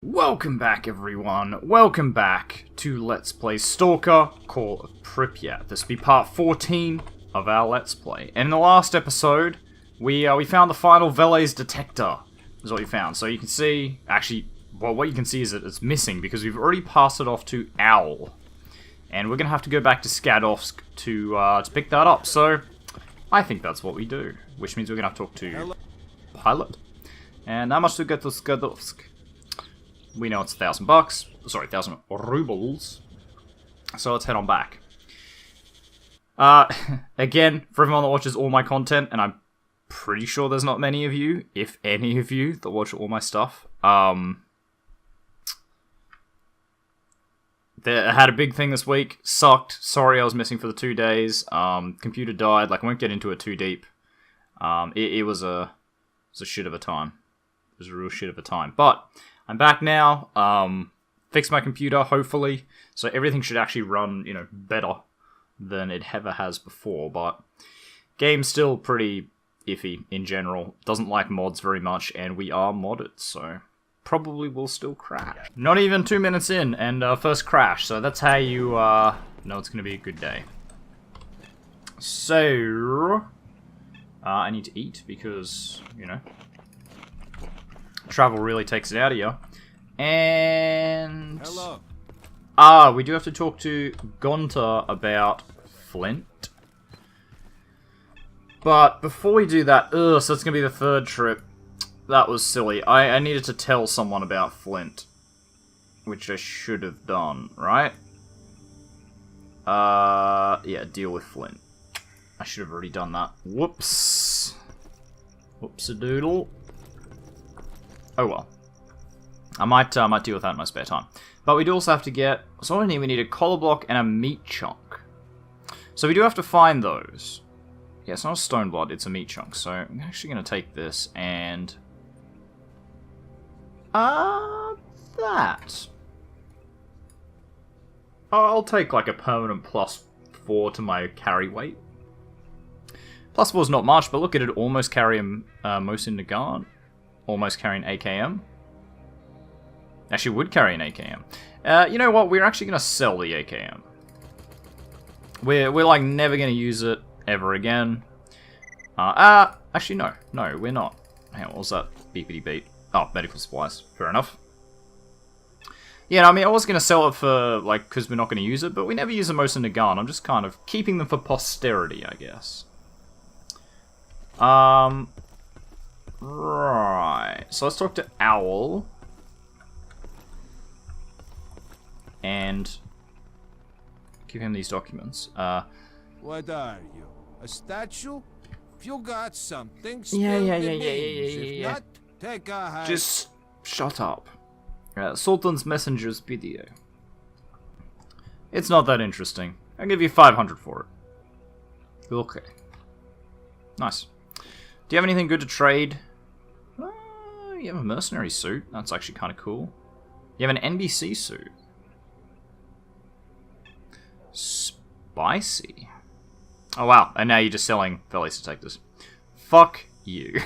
Welcome back, everyone. Welcome back to Let's Play S.T.A.L.K.E.R. Call of Pripyat. This will be part 14 of our Let's Play. And in the last episode, we found the final Veles detector. Is what we found. So you can see, actually, well, what you can see is that it's missing because we've already passed it off to S.T.A.L.K.E.R. And we're gonna have to go back to S.T.A.L.K.E.R to pick that up. So I think that's what we do, which means we're gonna have to talk to Pilot. And how much to get to S.T.A.L.K.E.R? We know it's $1,000. Sorry, 1,000 rubles. So let's head on back. Again, for everyone that watches all my content, and I'm pretty sure there's not many of you, if any of you, that watch all my stuff. I had a big thing this week. Sucked. Sorry I was missing for the 2 days. Computer died. Like, I won't get into it too deep. It was a shit of a time. It was a real shit of a time. But I'm back now, fixed my computer, hopefully, so everything should actually run, you know, better than it ever has before, but game's still pretty iffy in general, doesn't like mods very much, and we are modded, so probably will still crash. Not even 2 minutes in, and first crash, so that's how you know it's going to be a good day. So, I need to eat, because, you know, travel really takes it out of you. And we do have to talk to Gunter about Flint. But before we do that, so it's gonna be the third trip. That was silly. I needed to tell someone about Flint, which I should have done, right? Yeah, deal with Flint. I should have already done that. Whoops. Whoops-a-doodle. Oh well. I might deal with that in my spare time. But we do also have to get... So what we need a collar block and a meat chunk. So we do have to find those. Yeah, it's not a stone blood, it's a meat chunk. So I'm actually going to take this and... that. I'll take like a permanent +4 to my carry weight. +4 is not much, but look at it, almost carrying most in the guard. Almost carrying AKM. Actually, would carry an AKM. You know what? We're actually going to sell the AKM. We're like never going to use it ever again. Actually, no. No, we're not. Hang on, what was that? Beepity beep. Oh, medical supplies. Fair enough. Yeah, I mean, I was going to sell it for, like, because we're not going to use it, but we never use the most in the gun. I'm just kind of keeping them for posterity, I guess. Right. So let's talk to Owl. And give him these documents. What are you? A statue? If you got something, Yeah. If not, take a hike. Just shut up. Sultan's Messenger's video. It's not that interesting. I'll give you 500 for it. Okay. Nice. Do you have anything good to trade? You have a mercenary suit. That's actually kind of cool. You have an NBC suit. Spicy. Oh wow, and now you're just selling Veles detectors. Fuck you.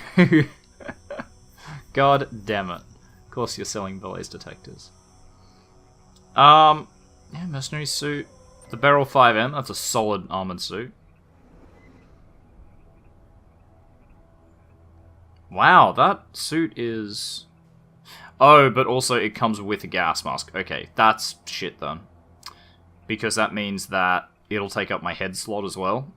God damn it. Of course you're selling Veles detectors. Yeah, mercenary suit. The Beryl 5M, that's a solid armored suit. Wow, that suit is... Oh, but also it comes with a gas mask. Okay, that's shit then. Because that means that it'll take up my head slot as well.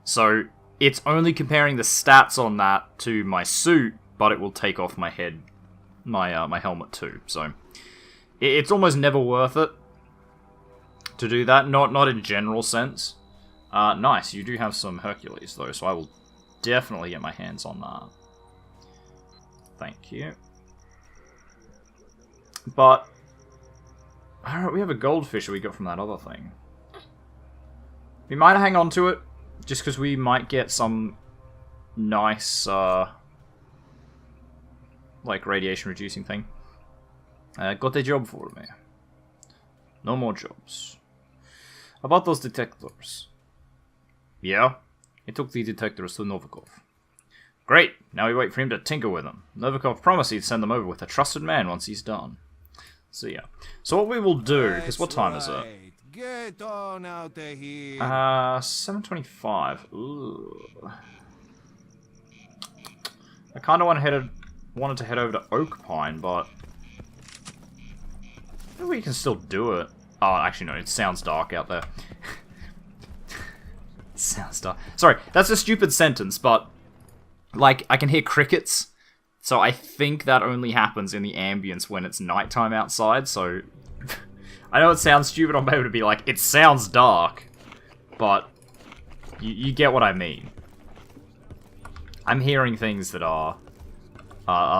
So, it's only comparing the stats on that to my suit, but it will take off my head, my helmet too. So, it's almost never worth it to do that. Not in general sense. Nice, you do have some Hercules though, so I will definitely get my hands on that. Thank you. But we have a goldfish that we got from that other thing. We might hang on to it, just because we might get some nice, like, radiation-reducing thing. Got a job for me. No more jobs. About those detectors. Yeah? I took the detectors to Novikov. Great, now we wait for him to tinker with them. Novikov promised he'd send them over with a trusted man once he's done. So yeah. So what we will do, because what time is it? Get on out of here. 7:25. Ooh. I kind of wanted to head over to Oak Pine, but maybe we can still do it. Oh, actually no, it sounds dark out there. It sounds dark. Sorry, that's a stupid sentence, but like I can hear crickets, so I think that only happens in the ambience when it's nighttime outside. So I know it sounds stupid on paper to be like, it sounds dark, but you get what I mean. I'm hearing things that are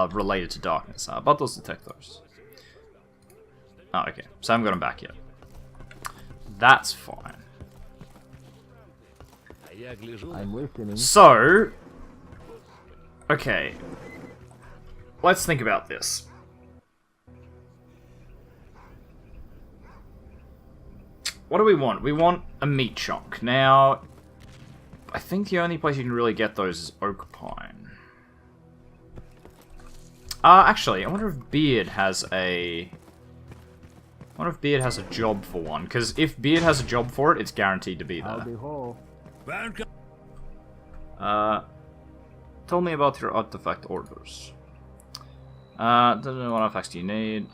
related to darkness. About those detectors. Oh, okay. So I haven't got them back yet. That's fine. I'm listening. So, okay. Let's think about this. What do we want? We want a meat chunk. Now, I think the only place you can really get those is Oak Pine. Actually, I wonder if Beard has a... I wonder if Beard has a job for one, because if Beard has a job for it, it's guaranteed to be there. Tell me about your artifact orders. What artifacts do you need?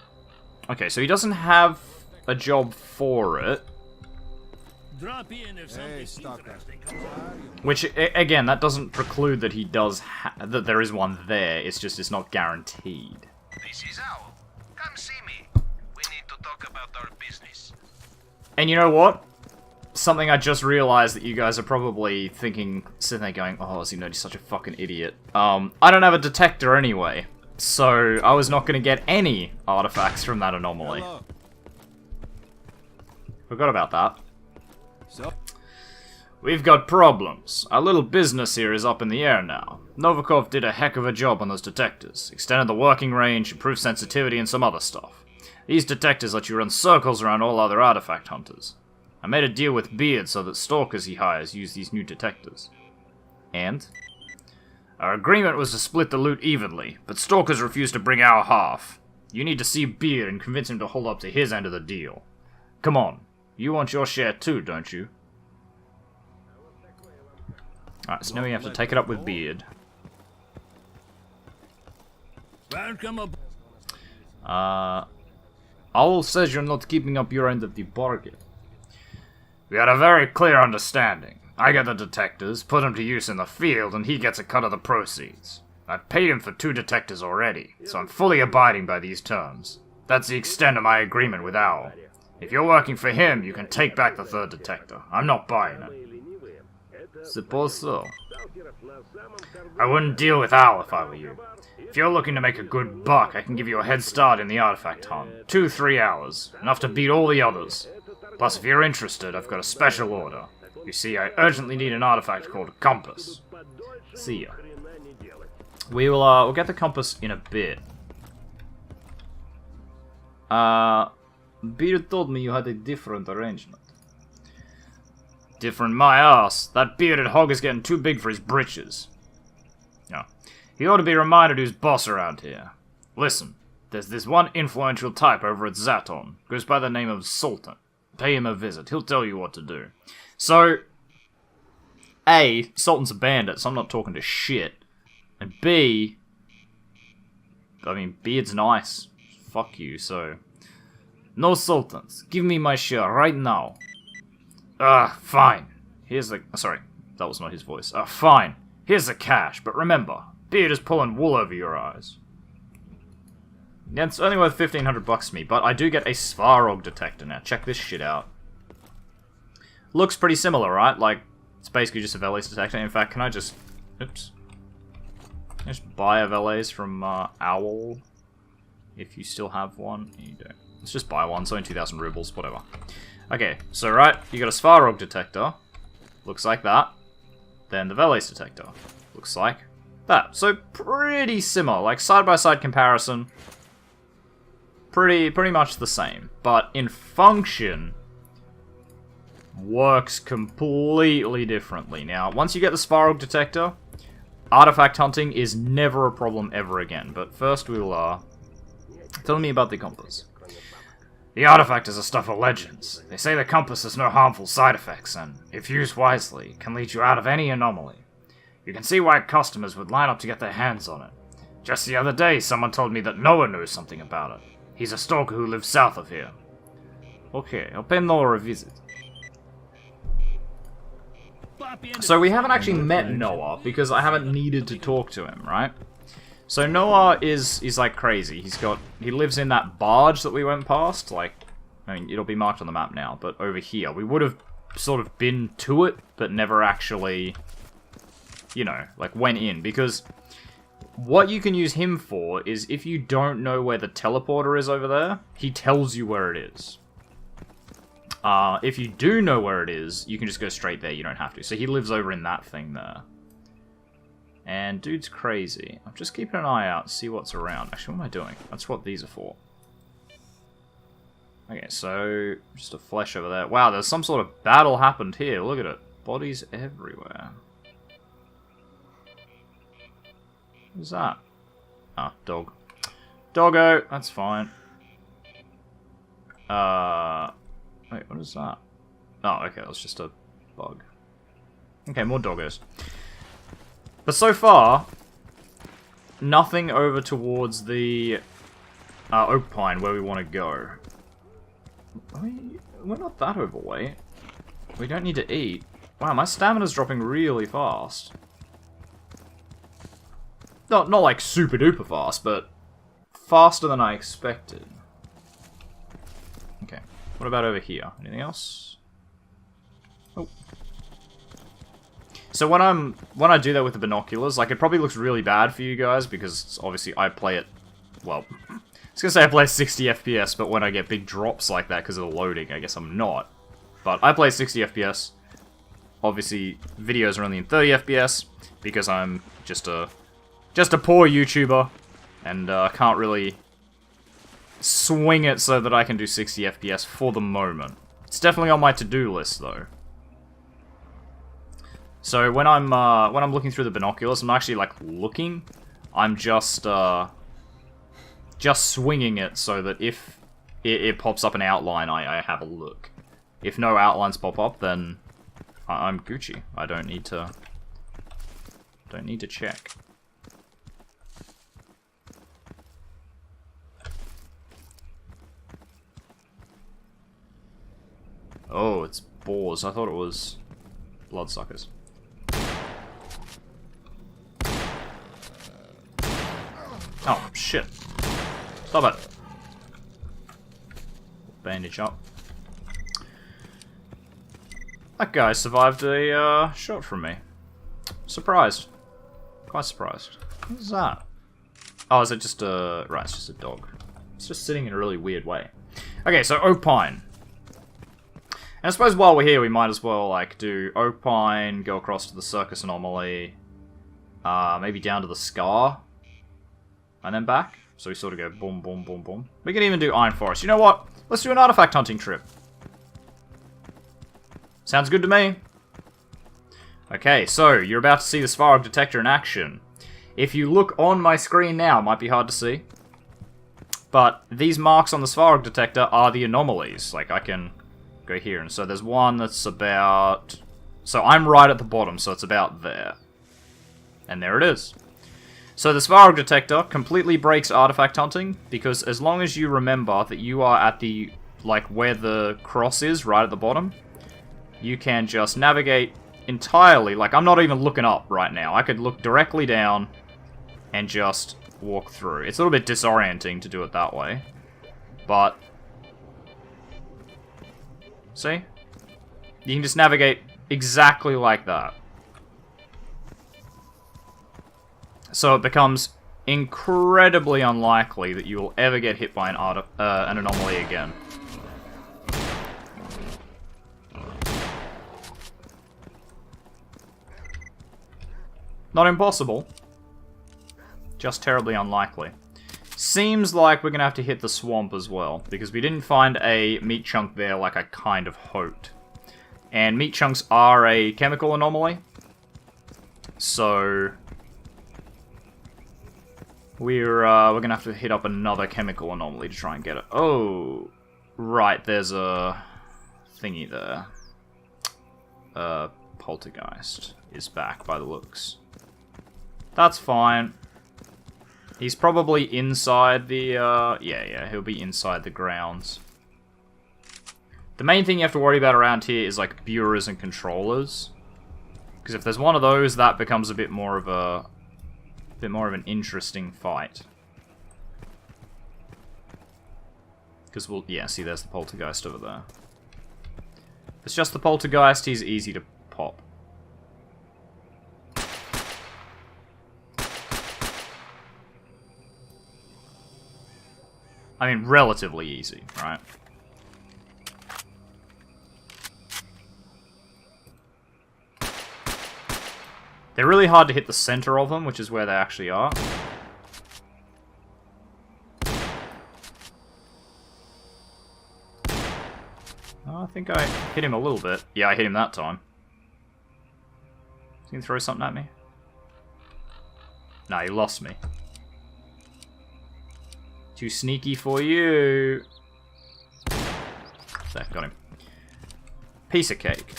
Okay, so he doesn't have a job for it. Hey, Stalker. Which, again, that doesn't preclude that he does that there is one there, it's just it's not guaranteed. This is Owl. Come see me. We need to talk about our business. And you know what? Something I just realized that you guys are probably thinking, sitting there going, oh, ZNerd, he's such a fucking idiot. I don't have a detector anyway, so I was not going to get any artifacts from that anomaly. Hello. Forgot about that. So, We've got problems. Our little business here is up in the air now. Novikov did a heck of a job on those detectors. Extended the working range, improved sensitivity, and some other stuff. These detectors let you run circles around all other artifact hunters. I made a deal with Beard so that stalkers he hires use these new detectors. And? Our agreement was to split the loot evenly, but stalkers refused to bring our half. You need to see Beard and convince him to hold up to his end of the deal. Come on. You want your share too, don't you? Alright, so now we have to take it up with Beard. Owl says you're not keeping up your end of the bargain. We had a very clear understanding. I get the detectors, put them to use in the field, and he gets a cut of the proceeds. I've paid him for 2 detectors already, so I'm fully abiding by these terms. That's the extent of my agreement with Owl. If you're working for him, you can take back the 3rd detector. I'm not buying it. Suppose so. I wouldn't deal with Owl if I were you. If you're looking to make a good buck, I can give you a head start in the artifact hunt. 2-3 hours. Enough to beat all the others. Plus, if you're interested, I've got a special order. You see, I urgently need an artifact called a compass. See ya. We'll get the compass in a bit. Beard told me you had a different arrangement. Different my ass. That bearded hog is getting too big for his britches. No. He ought to be reminded who's boss around here. Listen, there's this one influential type over at Zaton. Goes by the name of Sultan. Pay him a visit. He'll tell you what to do. So, A, Sultan's a bandit, so I'm not talking to shit. And B, I mean, Beard's nice. Fuck you, so... No Sultans. Give me my share right now. Fine. Here's the... Sorry, that was not his voice. Fine. Here's the cash, but remember, Beard is pulling wool over your eyes. Yeah, it's only worth 1,500 bucks to me, but I do get a Svarog detector now. Check this shit out. Looks pretty similar, right? Like, it's basically just a Veles detector. In fact, can I just... Oops. Can I just buy a Veles from Owl? If you still have one. You don't. Let's just buy one. It's only 2,000 rubles, whatever. Okay, so right, you got a Svarog detector. Looks like that. Then the Veles detector. Looks like that. So pretty similar. Like, side-by-side comparison. Pretty much the same. But in function... works completely differently. Now, once you get the Svarog detector, artifact hunting is never a problem ever again. But first we'll, tell me about the compass. The artifact is a stuff of legends. They say the compass has no harmful side effects, and, if used wisely, can lead you out of any anomaly. You can see why customers would line up to get their hands on it. Just the other day, someone told me that Noah knows something about it. He's a stalker who lives south of here. Okay, I'll pay Noah a visit. So we haven't actually met Noah, because I haven't needed to talk to him, right? So Noah is like crazy. He lives in that barge that we went past. Like, I mean, it'll be marked on the map now, but over here. We would have sort of been to it, but never actually, you know, like went in. Because what you can use him for is if you don't know where the teleporter is over there, he tells you where it is. If you do know where it is, you can just go straight there. You don't have to. So he lives over in that thing there. And dude's crazy. I'm just keeping an eye out, see what's around. Actually, what am I doing? That's what these are for. Okay, so just a flesh over there. Wow, there's some sort of battle happened here. Look at it. Bodies everywhere. What's that? Ah, dog. Doggo, that's fine. Wait, what is that? Oh, okay, that's just a bug. Okay, more doggos. But so far, nothing over towards the oak pine where we want to go. We're not that overweight. We don't need to eat. Wow, my stamina's dropping really fast. Not like super duper fast, but faster than I expected. Okay, what about over here? Anything else? Oh. So when I do that with the binoculars, like, it probably looks really bad for you guys, because obviously I play it, well, I was gonna say I play 60 FPS, but when I get big drops like that because of the loading, I guess I'm not. But I play 60 FPS. Obviously, videos are only in 30 FPS, because I'm just a poor YouTuber, and can't really swing it so that I can do 60 FPS for the moment. It's definitely on my to-do list, though. So when I'm looking through the binoculars, I'm not actually like looking. I'm just swinging it so that if it pops up an outline, I have a look. If no outlines pop up, then I'm Gucci. I don't need to check. Oh, it's boars. I thought it was bloodsuckers. Oh, shit. Stop it. Bandage up. That guy survived a shot from me. Surprised. Quite surprised. What is that? Oh, is it just a... Right, it's just a dog. It's just sitting in a really weird way. Okay, so Oak Pine. And I suppose while we're here, we might as well, like, do Oak Pine, go across to the Circus Anomaly, maybe down to the Scar, and then back. So we sort of go boom, boom, boom, boom. We can even do Iron Forest. You know what? Let's do an artifact hunting trip. Sounds good to me. Okay, so you're about to see the S.T.A.L.K.E.R detector in action. If you look on my screen now, it might be hard to see, but these marks on the S.T.A.L.K.E.R detector are the anomalies. Like, I can go here, and so there's one that's about... So I'm right at the bottom, so it's about there. And there it is. So the S.T.A.L.K.E.R detector completely breaks artifact hunting, because as long as you remember that you are at the, like, where the cross is, right at the bottom, you can just navigate entirely. Like, I'm not even looking up right now. I could look directly down and just walk through. It's a little bit disorienting to do it that way, but... See? You can just navigate exactly like that. So it becomes incredibly unlikely that you will ever get hit by an anomaly again. Not impossible. Just terribly unlikely. Seems like we're going to have to hit the swamp as well, because we didn't find a meat chunk there like I kind of hoped. And meat chunks are a chemical anomaly. So we're gonna have to hit up another chemical anomaly to try and get it. Oh, right, there's a thingy there. Poltergeist is back by the looks. That's fine. He's probably inside the, yeah, he'll be inside the grounds. The main thing you have to worry about around here is, like, bureaus and controllers. Because if there's one of those, that becomes a bit more of an interesting fight. Because we'll, yeah, see, there's the poltergeist over there. If it's just the poltergeist, he's easy to pop. I mean, relatively easy, right? They're really hard to hit the center of them, which is where they actually are. Oh, I think I hit him a little bit. Yeah, I hit him that time. Is he gonna throw something at me? Nah, he lost me. Too sneaky for you. There, got him. Piece of cake.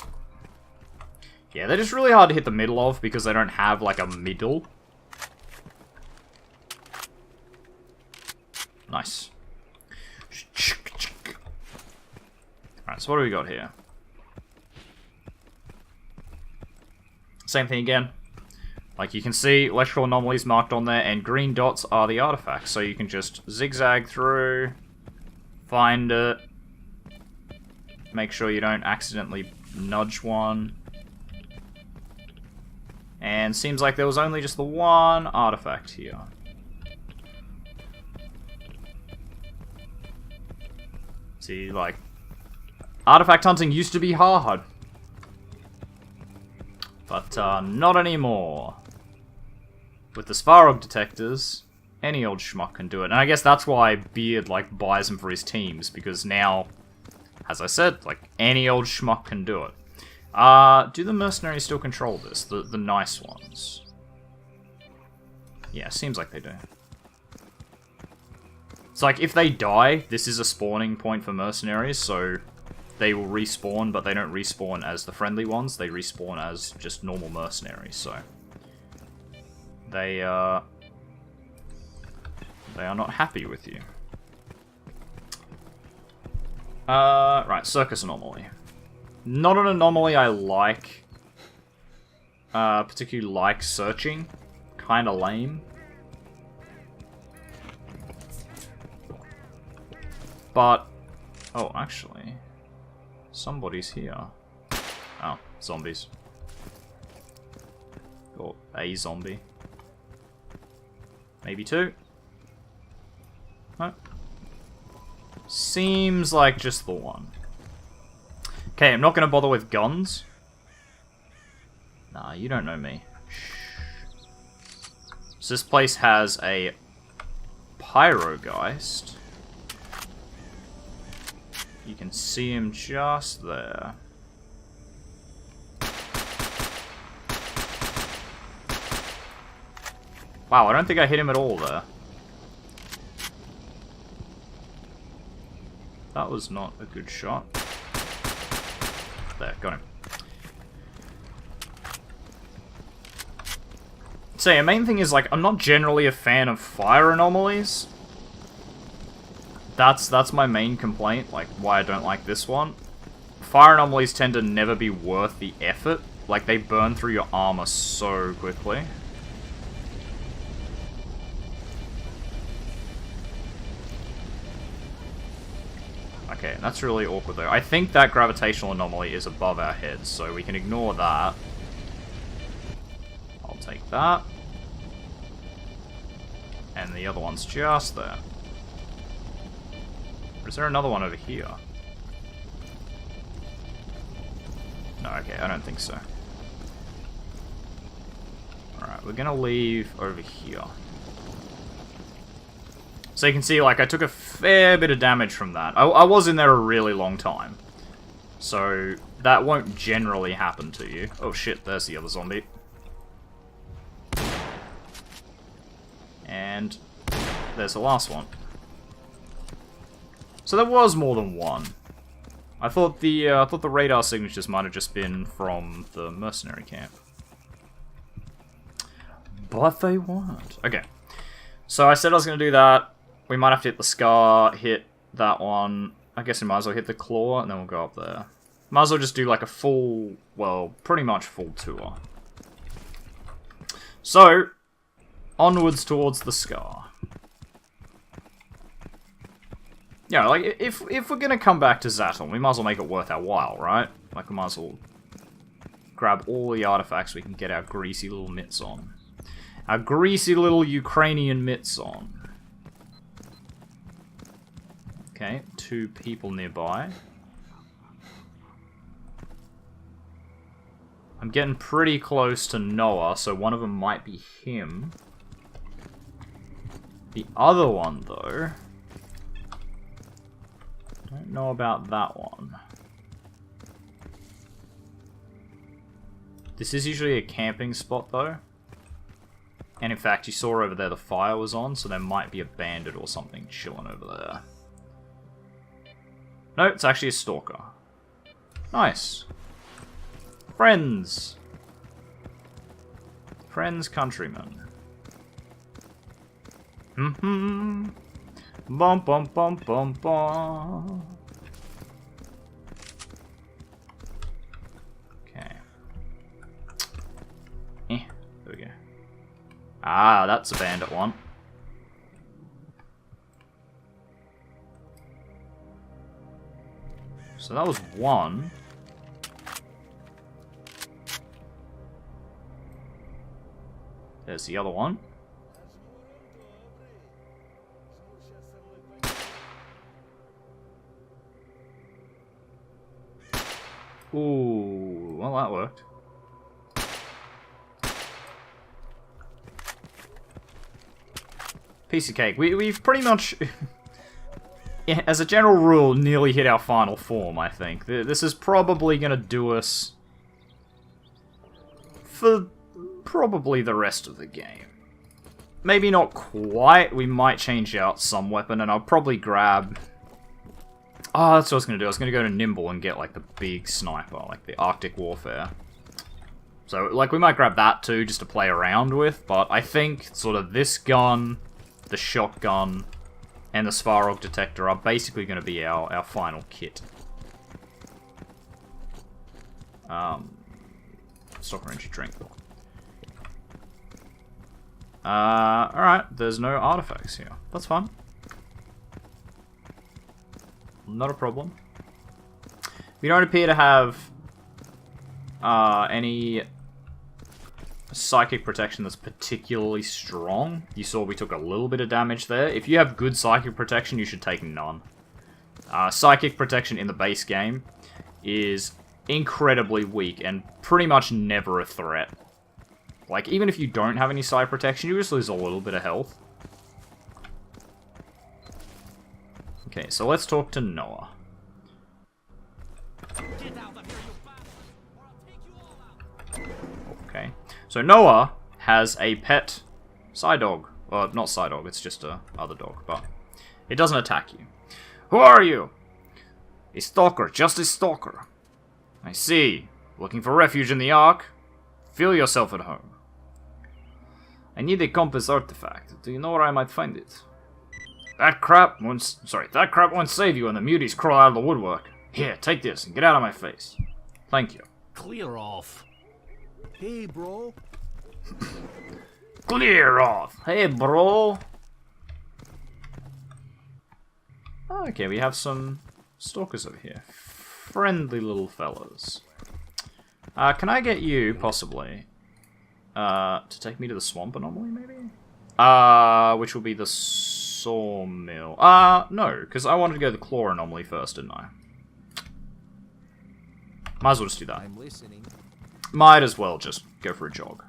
Yeah, they're just really hard to hit the middle of because they don't have, like, a middle. Nice. Alright, so what do we got here? Same thing again. Like, you can see electrical anomalies marked on there, and green dots are the artifacts. So you can just zigzag through, find it, make sure you don't accidentally nudge one. And seems like there was only just the one artifact here. See, like, artifact hunting used to be hard. But, not anymore. With the S.T.A.L.K.E.R detectors, any old schmuck can do it. And I guess that's why Beard, like, buys them for his teams, because now, as I said, like, any old schmuck can do it. Do the mercenaries still control this? The nice ones? Yeah, seems like they do. It's like, if they die, this is a spawning point for mercenaries, so they will respawn, but they don't respawn as the friendly ones, they respawn as just normal mercenaries, so... They are not happy with you. Right, circus anomaly. Not an anomaly I like. Particularly like searching. Kinda lame. But, oh, actually, somebody's here. Oh, zombies. Or a zombie. Maybe two. No. Seems like just the one. Okay, I'm not going to bother with guns. Nah, you don't know me. So this place has a Pyrogeist. You can see him just there. Wow, I don't think I hit him at all there. That was not a good shot. There, got him. So yeah, main thing is, like, I'm not generally a fan of fire anomalies. That's my main complaint, like, why I don't like this one. Fire anomalies tend to never be worth the effort. Like, they burn through your armor so quickly. Okay, that's really awkward though. I think that gravitational anomaly is above our heads, so we can ignore that. I'll take that. And the other one's just there. Or is there another one over here? No, okay, I don't think so. Alright, we're gonna leave over here. So you can see, like, I took a fair bit of damage from that. I was in there a really long time. So, that won't generally happen to you. Oh shit, there's the other zombie. And there's the last one. So there was more than one. I thought the radar signatures might have just been from the mercenary camp. But they weren't. Okay. So I said I was going to do that. We might have to hit the Scar, hit that one. I guess we might as well hit the Claw, and then we'll go up there. Might as well just do like a full, well, pretty much full tour. So, onwards towards the Scar. Yeah, like, if we're gonna come back to Zaton, we might as well make it worth our while, right? Like, we might as well grab all the artifacts we can get our greasy little mitts on. Our greasy little Ukrainian mitts on. Okay, 2 people nearby. I'm getting pretty close to Noah, so one of them might be him. The other one, though... don't know about that one. This is usually a camping spot, though. And in fact, you saw over there the fire was on, so there might be a bandit or something chilling over there. No, it's actually a stalker. Nice. Friends. Friends, countrymen. Bum bum bum bum bum. Okay. There we go. Ah, that's a bandit one. So that was one. There's the other one. Ooh, well that worked. Piece of cake. We've pretty much, as a general rule, nearly hit our final form, I think. This is probably going to do us for probably the rest of the game. Maybe not quite. We might change out some weapon, and I'll probably grab... oh, that's what I was going to do. I was going to go to Nimble and get, like, the big sniper, like the Arctic Warfare. So, like, we might grab that, too, just to play around with, but I think sort of this gun, the shotgun, and the S.T.A.L.K.E.R detector are basically going to be our final kit. Stock energy drink. Alright, there's no artifacts here. That's fine. Not a problem. We don't appear to have any psychic protection that's particularly strong. You saw we took a little bit of damage there. If you have good psychic protection, you should take none. Psychic protection in the base game is incredibly weak and pretty much never a threat. Like, even if you don't have any psychic protection, you just lose a little bit of health. Okay, so let's talk to Noah. Okay, so Noah has a pet side dog. Well, not side dog, it's just a other dog, but it doesn't attack you. Who are you? A stalker, just a stalker. I see. Looking for refuge in the Ark? Feel yourself at home. I need a compass artifact. Do you know where I might find it? That crap won't save you when the muties crawl out of the woodwork. Here, take this and get out of my face. Thank you. Clear off. Hey, bro. Clear off. Hey, bro. Okay, we have some stalkers over here. Friendly little fellas. Can I get you, possibly, to take me to the swamp anomaly, maybe? Which will be the sawmill. No, because I wanted to go to the claw anomaly first, didn't I? Might as well just do that. I'm listening. Might as well just go for a jog.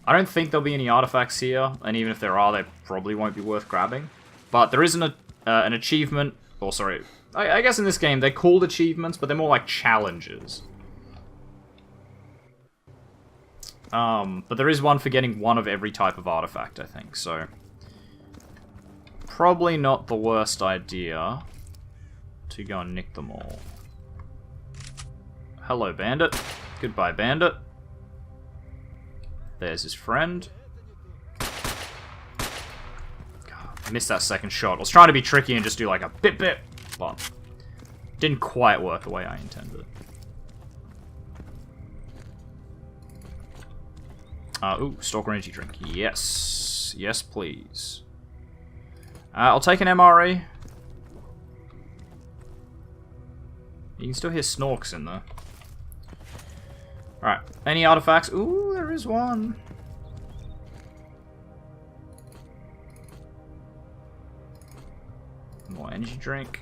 I don't think there'll be any artifacts here, and even if there are, they probably won't be worth grabbing. But there is an achievement, or sorry, I guess in this game they're called achievements, but they're more like challenges. But there is one for getting one of every type of artifact, I think, so probably not the worst idea to go and nick them all. Hello, bandit. Goodbye, bandit. There's his friend. God, I missed that second shot. I was trying to be tricky and just do like a bit, but didn't quite work the way I intended. Ooh, Stalker energy drink. Yes. Yes, please. I'll take an MRE. You can still hear snorks in there. Alright, any artifacts? Ooh, there is one. More energy drink.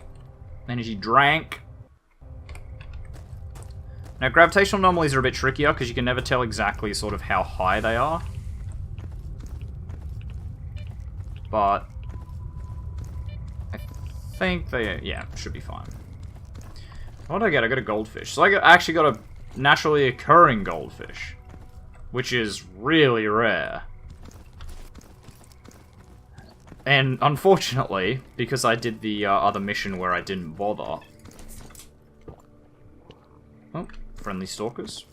Energy drank. Now, gravitational anomalies are a bit trickier because you can never tell exactly sort of how high they are. But I think they, yeah, should be fine. What did I get? I got a goldfish. So I actually got a naturally occurring goldfish, which is really rare. And unfortunately, because I did the other mission where I didn't bother. Oh, friendly stalkers.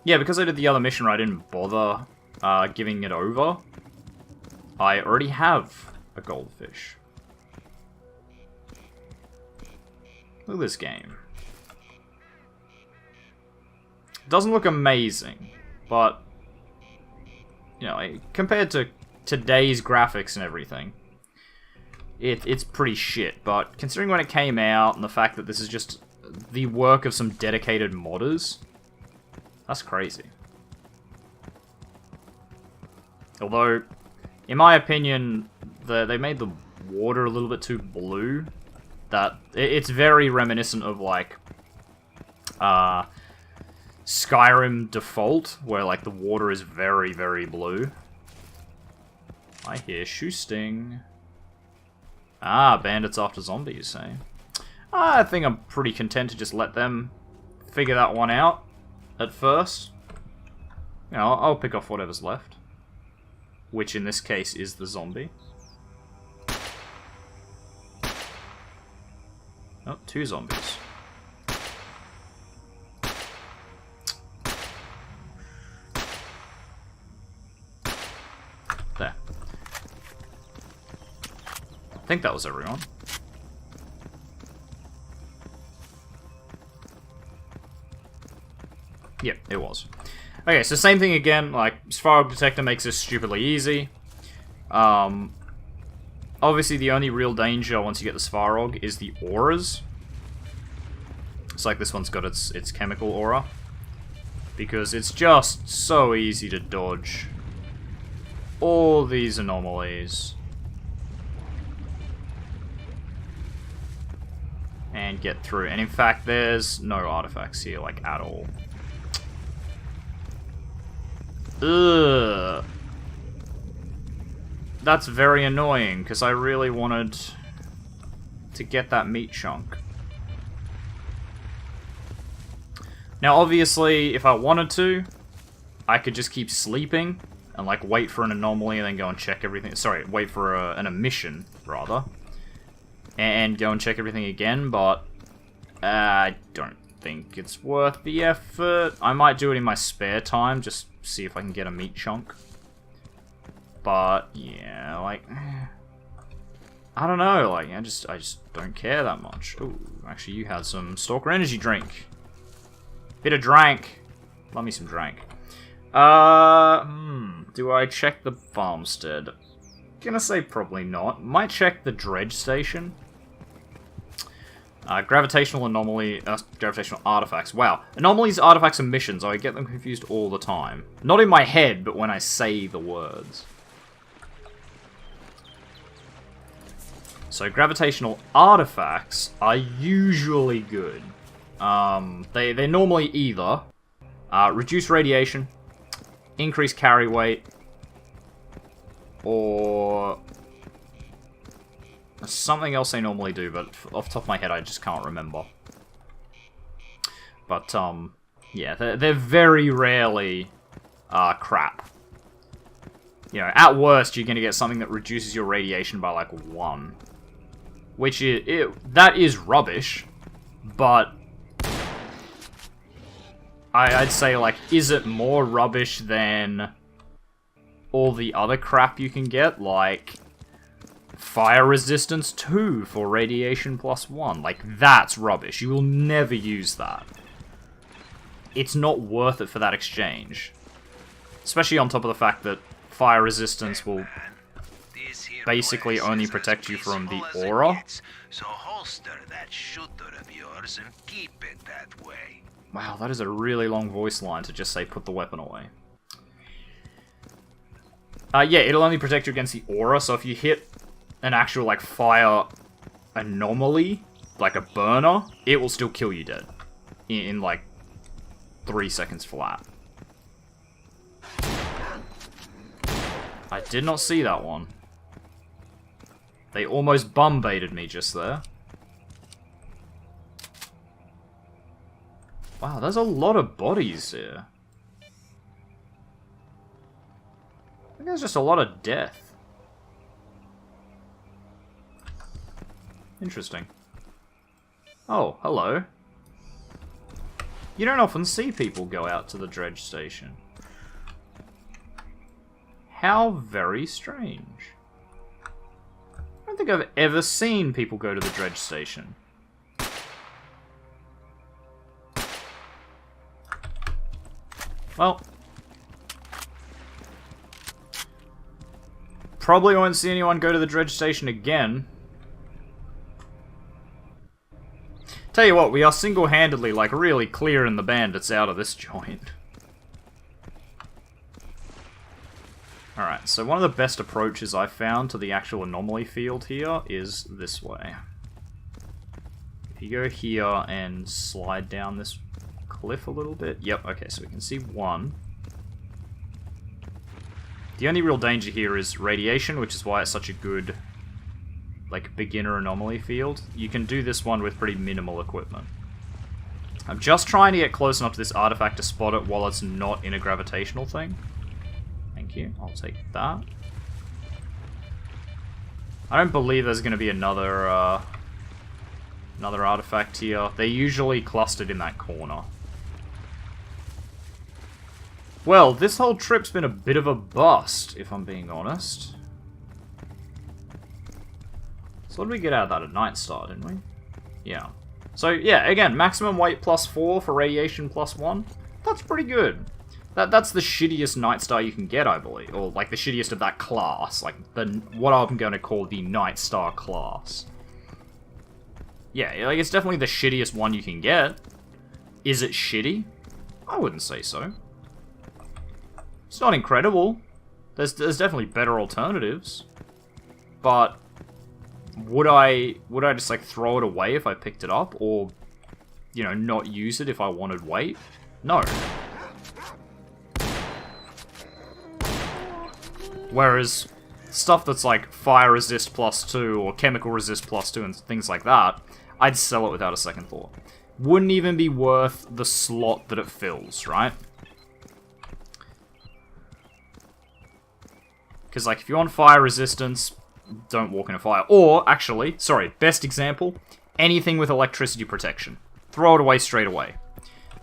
Yeah, because I did the other mission where I didn't bother giving it over, I already have a goldfish. Look at this game. Doesn't look amazing, but, you know, compared to today's graphics and everything, it's pretty shit. But considering when it came out and the fact that this is just the work of some dedicated modders, that's crazy. Although, in my opinion, they made the water a little bit too blue. That it's very reminiscent of like Skyrim default, where like the water is very, very blue. I hear shoe sting. Ah, bandits after zombies, you say? I think I'm pretty content to just let them figure that one out at first. You know, I'll pick off whatever's left, which in this case is the zombie. Oh, 2 zombies. There. I think that was everyone. Yep, it was. Okay, so same thing again, like, Spiral Detector makes this stupidly easy. Obviously, the only real danger once you get the Svarog is the auras. It's like this one's got its chemical aura. Because it's just so easy to dodge all these anomalies. And get through. And in fact, there's no artifacts here, like, at all. Ugh. That's very annoying, because I really wanted to get that meat chunk. Now, obviously, if I wanted to, I could just keep sleeping and, like, wait for an anomaly and then go and check everything. Sorry, wait for an emission, rather. And go and check everything again, but I don't think it's worth the effort. I might do it in my spare time, just see if I can get a meat chunk. But, yeah, like, I don't know, like, I just don't care that much. Ooh, actually, you had some Stalker energy drink. Bit of drank. Love me some drank. Do I check the farmstead? Gonna say probably not. Might check the dredge station. Gravitational anomaly, gravitational artifacts. Wow. Anomalies, artifacts, and missions. I get them confused all the time. Not in my head, but when I say the words. So gravitational artifacts are usually good. They're normally either reduce radiation, increase carry weight, or something else they normally do, but off the top of my head I just can't remember. But yeah, they're very rarely crap. You know, at worst, you're going to get something that reduces your radiation by, like, 1. Which that is rubbish, but I'd say, like, is it more rubbish than all the other crap you can get? Like, fire resistance 2 for radiation plus 1. Like, that's rubbish. You will never use that. It's not worth it for that exchange. Especially on top of the fact that fire resistance will basically only protect you from the aura. So holster that shooter of yours and keep it that way. Wow, that is a really long voice line to just say put the weapon away. Yeah, it'll only protect you against the aura, so if you hit an actual, like, fire anomaly, like a burner, it will still kill you dead. In like, 3 seconds flat. I did not see that one. They almost bum-baited me just there. Wow, there's a lot of bodies here. I think there's just a lot of death. Interesting. Oh, hello. You don't often see people go out to the dredge station. How very strange. I don't think I've ever seen people go to the dredge station. Well, probably won't see anyone go to the dredge station again. Tell you what, we are single-handedly, like, really clearing the bandits out of this joint. Alright, so one of the best approaches I've found to the actual anomaly field here is this way. If you go here and slide down this cliff a little bit. Yep, okay, so we can see one. The only real danger here is radiation, which is why it's such a good, like, beginner anomaly field. You can do this one with pretty minimal equipment. I'm just trying to get close enough to this artifact to spot it while it's not in a gravitational thing. Thank you, I'll take that. I don't believe there's going to be another artifact here. They're usually clustered in that corner. Well, this whole trip's been a bit of a bust, if I'm being honest. So what did we get out of that? A Night Star, didn't we? Yeah. So, yeah, again, maximum weight +4 for radiation +1. That's pretty good. That's the shittiest Night Star you can get, I believe. Or, like, the shittiest of that class. Like, what I'm going to call the Night Star class. Yeah, like, it's definitely the shittiest one you can get. Is it shitty? I wouldn't say so. It's not incredible. There's definitely better alternatives. But would I just, like, throw it away if I picked it up? Or, you know, not use it if I wanted weight? No. Whereas stuff that's like fire resist +2 or chemical resist +2 and things like that, I'd sell it without a second thought. Wouldn't even be worth the slot that it fills, right? Because, like, if you want fire resistance, don't walk in a fire. Or, actually, sorry, best example, anything with electricity protection. Throw it away straight away.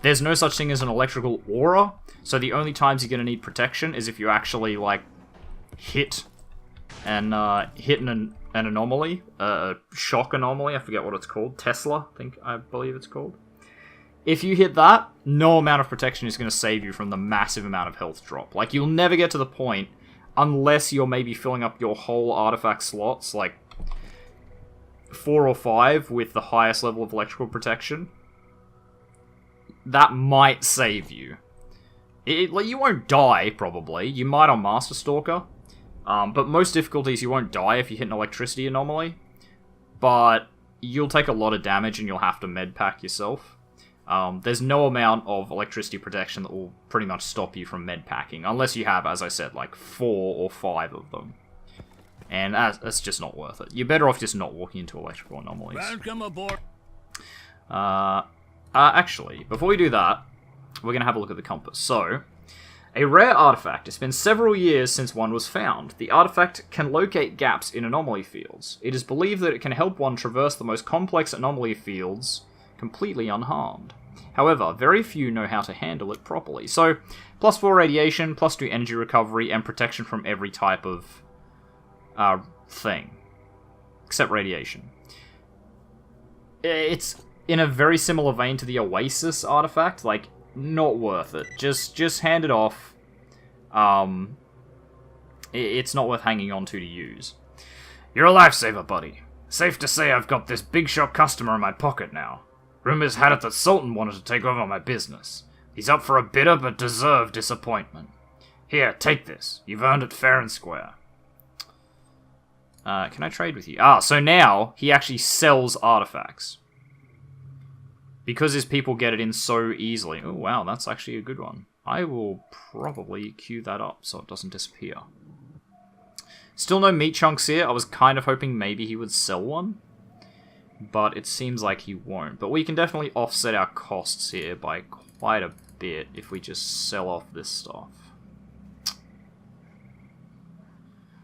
There's no such thing as an electrical aura, so the only times you're going to need protection is if you actually, like, hit an anomaly, a shock anomaly, I forget what it's called, Tesla, I believe it's called. If you hit that, no amount of protection is going to save you from the massive amount of health drop. Like, you'll never get to the point, unless you're maybe filling up your whole artifact slots, like 4 or 5 with the highest level of electrical protection. That might save you. Like, you won't die, probably. You might on Master Stalker. But most difficulties you won't die if you hit an electricity anomaly. But you'll take a lot of damage and you'll have to med pack yourself. There's no amount of electricity protection that will pretty much stop you from med packing. Unless you have, as I said, like 4 or 5 of them. And that's just not worth it. You're better off just not walking into electrical anomalies. Welcome aboard. Actually, before we do that, we're going to have a look at the compass. So, A rare artifact. It's been several years since one was found. The artifact can locate gaps in anomaly fields. It is believed that it can help one traverse the most complex anomaly fields completely unharmed. However, very few know how to handle it properly. So, +4 radiation, +2 energy recovery, and protection from every type of thing. Except radiation. It's in a very similar vein to the Oasis artifact. Like, not worth it. Just hand it off. It's not worth hanging on to use. You're a lifesaver, buddy. Safe to say I've got this big shot customer in my pocket now. Rumors had it that Sultan wanted to take over my business. He's up for a bitter but deserved disappointment. Here, take this. You've earned it fair and square. Can I trade with you? So now he actually sells artifacts. Because his people get it in so easily. Oh, wow, that's actually a good one. I will probably queue that up so it doesn't disappear. Still no meat chunks here. I was kind of hoping maybe he would sell one. But it seems like he won't. But we can definitely offset our costs here by quite a bit if we just sell off this stuff.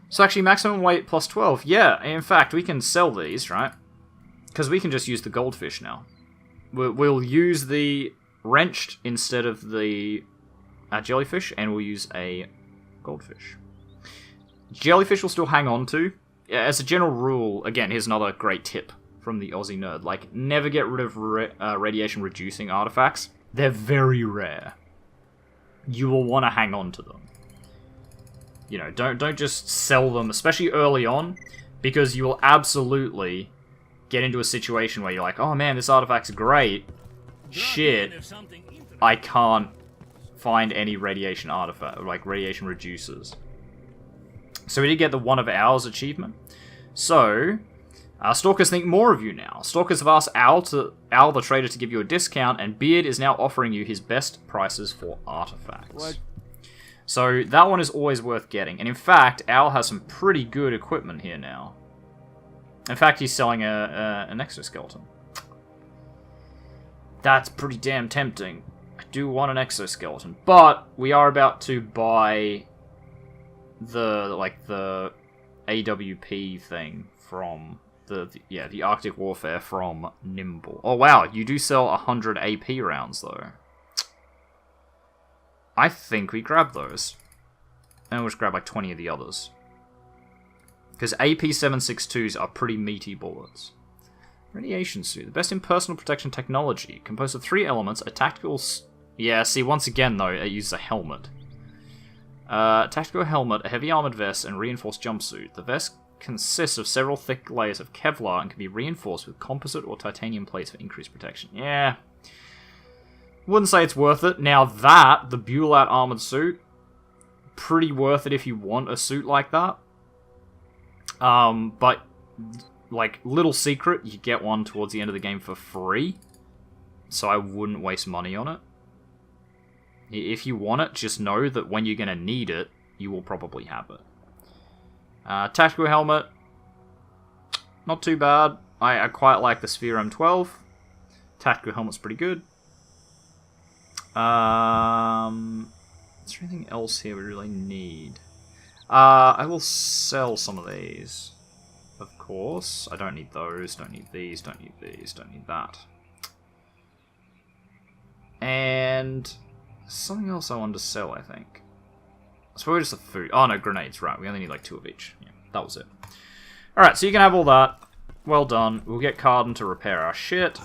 So actually, maximum weight +12. Yeah, in fact, we can sell these, right? Because we can just use the goldfish now. We'll use the wrenched instead of the jellyfish, and we'll use a goldfish. Jellyfish will still hang on to. As a general rule, again, here's another great tip from the Aussie Nerd. Like, never get rid of radiation-reducing artifacts. They're very rare. You will want to hang on to them. You know, don't just sell them, especially early on, because you will absolutely get into a situation where you're like, oh man, this artifact's great. Shit, I can't find any radiation artifact, like radiation reducers. So we did get the one of ours achievement. So, Stalkers think more of you now. Stalkers have asked Owl the trader to give you a discount, and Beard is now offering you his best prices for artifacts. What? So that one is always worth getting. And in fact, Owl has some pretty good equipment here now. In fact, he's selling an exoskeleton. That's pretty damn tempting. I do want an exoskeleton. But we are about to buy the AWP thing from the Arctic Warfare from Nimble. Oh wow, you do sell 100 AP rounds though. I think we grab those. And we'll just grab like 20 of the others. Because AP 7.62s are pretty meaty bullets. Radiation suit. The best in personal protection technology. Composed of 3 elements, a tactical... Yeah, see, once again, though, it uses a helmet. Tactical helmet, a heavy armored vest, and reinforced jumpsuit. The vest consists of several thick layers of Kevlar and can be reinforced with composite or titanium plates for increased protection. Yeah. Wouldn't say it's worth it. Now that, the Bulat armored suit, pretty worth it if you want a suit like that. But, like, little secret, you get one towards the end of the game for free. So I wouldn't waste money on it. If you want it, just know that when you're going to need it, you will probably have it. Tactical helmet, not too bad. I quite like the Sphere M12. Tactical helmet's pretty good. Is there anything else here we really need? I will sell some of these. Of course. I don't need those, don't need these, don't need these, don't need that. And something else I wanted to sell, I think. It's probably just the food. Oh no, grenades, right. We only need like 2 of each. Yeah, that was it. Alright, so you can have all that. Well done. We'll get Carden to repair our shit.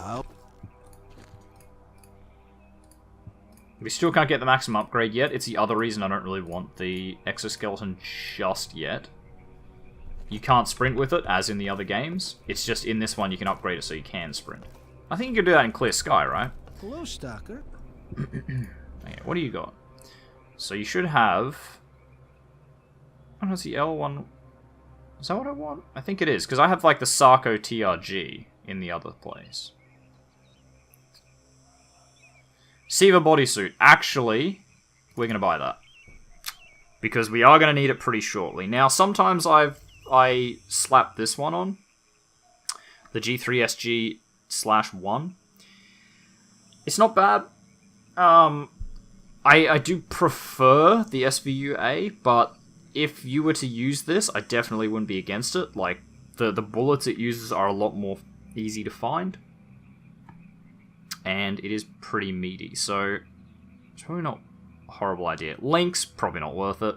We still can't get the maximum upgrade yet. It's the other reason I don't really want the exoskeleton just yet. You can't sprint with it, as in the other games. It's just in this one you can upgrade it so you can sprint. I think you can do that in Clear Sky, right? Hello, Stalker. Okay, what do you got? So you should have... Oh, no, it's the L1... Is that what I want? I think it is, because I have like the Sarko TRG in the other place. Siva bodysuit. Actually, we're going to buy that. Because we are going to need it pretty shortly. Now, sometimes I slap this one on. The G3SG/1. It's not bad. I do prefer the SVUA, but if you were to use this, I definitely wouldn't be against it. Like, the bullets it uses are a lot more easy to find. And it is pretty meaty, so it's probably not a horrible idea. Links, probably not worth it.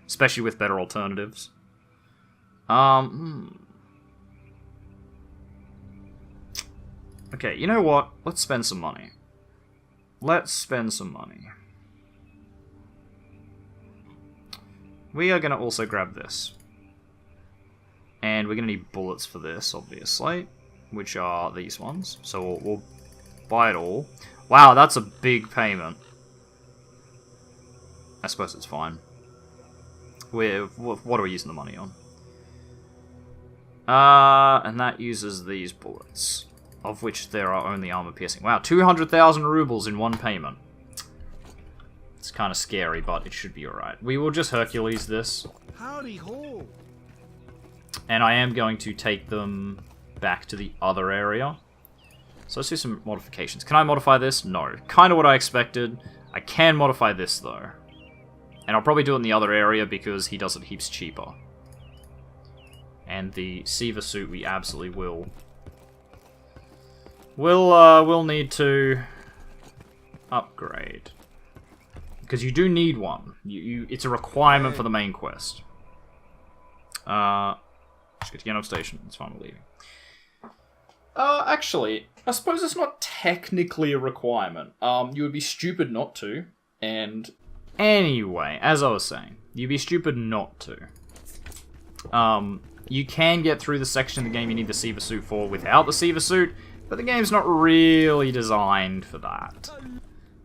Especially with better alternatives. Okay, you know what? Let's spend some money. Let's spend some money. We are going to also grab this. And we're going to need bullets for this, obviously. Which are these ones. So we'll buy it all. Wow, that's a big payment. I suppose it's fine. What are we using the money on? And that uses these bullets. Of which there are only armor piercing. Wow, 200,000 rubles in one payment. It's kind of scary, but it should be alright. We will just Hercules this. Howdy ho. And I am going to take them back to the other area. So let's do some modifications. Can I modify this? No. Kind of what I expected. I can modify this, though. And I'll probably do it in the other area because he does it heaps cheaper. And the Siva suit we absolutely will. We'll need to upgrade. Because you do need one. It's a requirement for the main quest. Just get to Genov Station. It's fine, we're leaving. Actually, I suppose it's not technically a requirement. You would be stupid not to. And anyway, as I was saying, you'd be stupid not to. You can get through the section of the game you need the Siva suit for without the Siva suit, but the game's not really designed for that.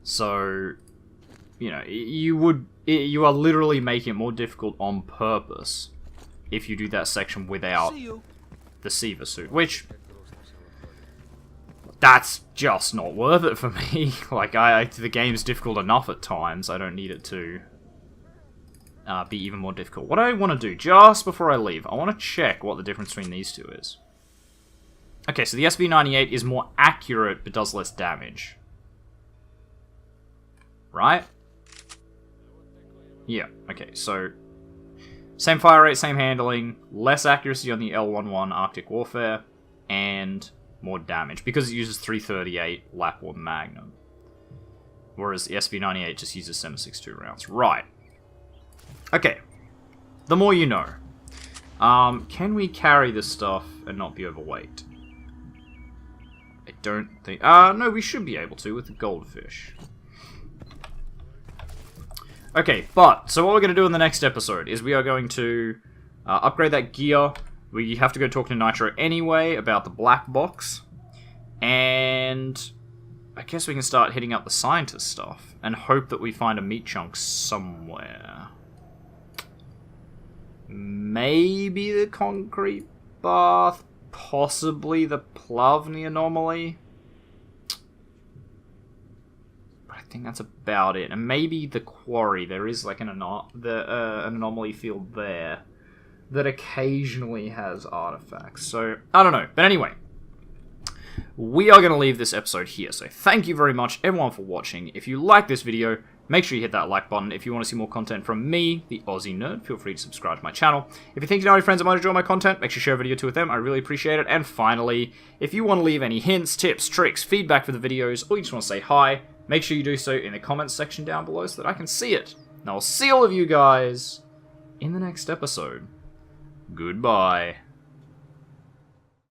So, you know, you are literally making it more difficult on purpose if you do that section without the Siva suit, which that's just not worth it for me. Like, the game's difficult enough at times. I don't need it to be even more difficult. What I want to do, just before I leave, I want to check what the difference between these two is. Okay, so the SB98 is more accurate, but does less damage. Right? Yeah, okay, so same fire rate, same handling, less accuracy on the L11 Arctic Warfare, and more damage, because it uses 338 Lapwar Magnum. Whereas the SB98 just uses 7.62 rounds. Right. Okay. The more you know. Can we carry this stuff and not be overweight? I don't think... no, we should be able to with the goldfish. Okay, but, so what we're going to do in the next episode is we are going to upgrade that gear. We have to go talk to Nitro anyway about the black box. And I guess we can start hitting up the scientist stuff and hope that we find a meat chunk somewhere. Maybe the concrete bath, possibly the Plavny anomaly. But I think that's about it. And maybe the quarry. There is like an anomaly field there that occasionally has artifacts. So, I don't know. But anyway, we are going to leave this episode here. So thank you very much, everyone, for watching. If you like this video, make sure you hit that like button. If you want to see more content from me, the Aussie Nerd, feel free to subscribe to my channel. If you think you know any friends that might enjoy my content, make sure you share a video too with them. I really appreciate it. And finally, if you want to leave any hints, tips, tricks, feedback for the videos, or you just want to say hi, make sure you do so in the comments section down below so that I can see it. And I'll see all of you guys in the next episode. Goodbye.